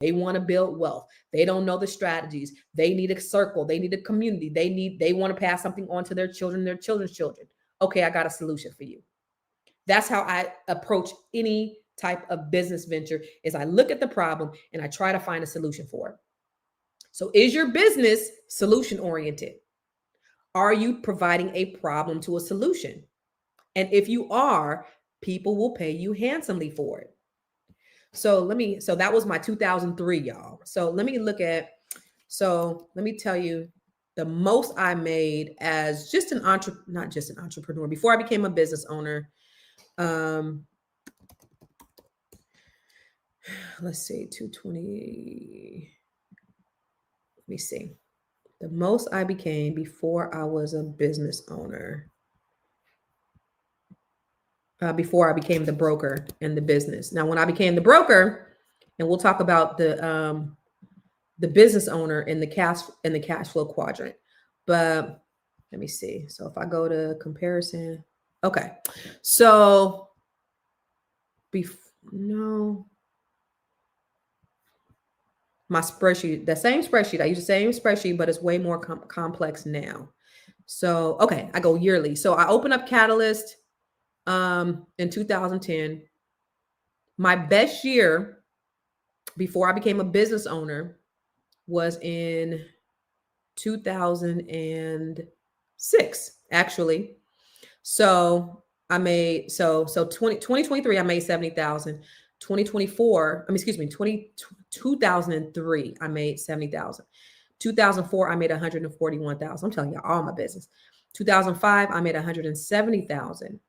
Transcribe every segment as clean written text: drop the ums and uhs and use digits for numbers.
They want to build wealth. They don't know the strategies. They need a circle. They need a community. They want to pass something on to their children, their children's children. Okay, I got a solution for you. That's how I approach any type of business venture is I look at the problem and I try to find a solution for it. So is your business solution oriented? Are you providing a problem to a solution? And if you are, people will pay you handsomely for it. So that was my 2003, y'all. So let me tell you the most I made as just not just an entrepreneur, before I became a business owner. Let's see, 220. Let me see. The most I became before I was a business owner. Before I became the broker in the business. Now, when I became the broker, and we'll talk about the business owner in the cash flow quadrant. But let me see. So if I go to comparison, okay. So my spreadsheet, the same spreadsheet. I use the same spreadsheet, but it's way more complex now. So okay, I go yearly. So I open up Catalyst. In 2010, my best year before I became a business owner was in 2006, actually. So I made, 2023, I made 70,000. 2003, I made 70,000. 2004, I made 141,000. I'm telling you all my business. 2005, I made 170,000.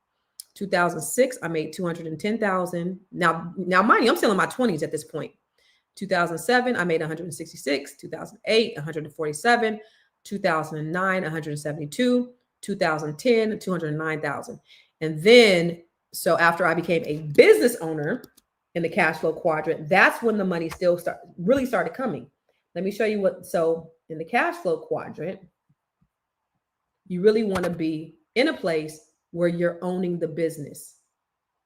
2006, I made 210,000. Now, mind you, I'm still in my 20s at this point. 2007, I made 166. 2008, 147. 2009, 172. 2010, 209,000. And then, so after I became a business owner in the cash flow quadrant, that's when the money really started coming. Let me show you what. So in the cash flow quadrant, you really want to be in a place where you're owning the business.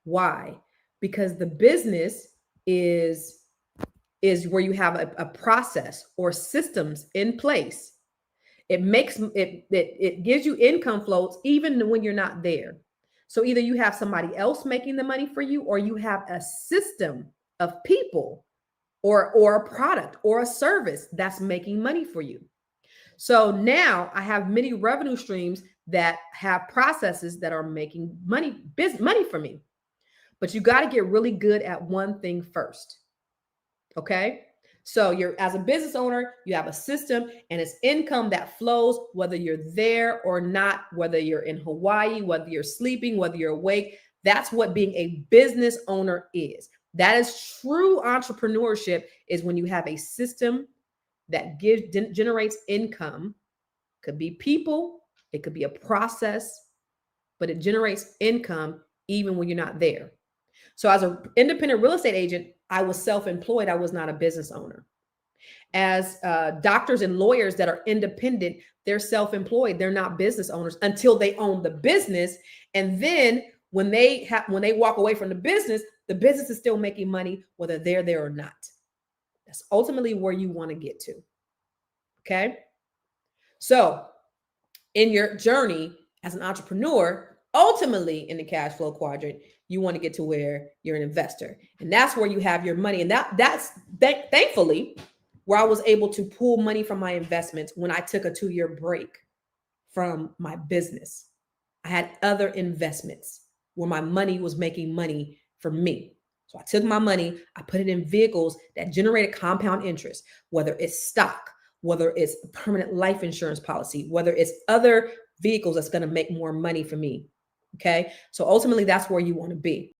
Why? Because the business is where you have a process or systems in place. It gives you income flows even when you're not there. So either you have somebody else making the money for you, or you have a system of people or a product or a service that's making money for you. So now I have many revenue streams that have processes that are making money for me. But you got to get really good at one thing first. Okay? So as a business owner, you have a system and it's income that flows whether you're there or not, whether you're in Hawaii, whether you're sleeping, whether you're awake. That's what being a business owner is. That is true entrepreneurship, is when you have a system that generates income. Could be people, it could be a process, but it generates income even when you're not there. So as an independent real estate agent, I was self-employed. I was not a business owner. As doctors and lawyers that are independent, they're self-employed. They're not business owners until they own the business. And then when they walk away from the business is still making money, whether they're there or not. That's ultimately where you want to get to. Okay. So in your journey as an entrepreneur, ultimately in the cash flow quadrant, you want to get to where you're an investor. And that's where you have your money. And that's thankfully where I was able to pull money from my investments when I took a 2-year break from my business. I had other investments where my money was making money for me. So I took my money, I put it in vehicles that generated compound interest, whether it's stock, whether it's a permanent life insurance policy, whether it's other vehicles that's going to make more money for me. Okay. So ultimately that's where you want to be.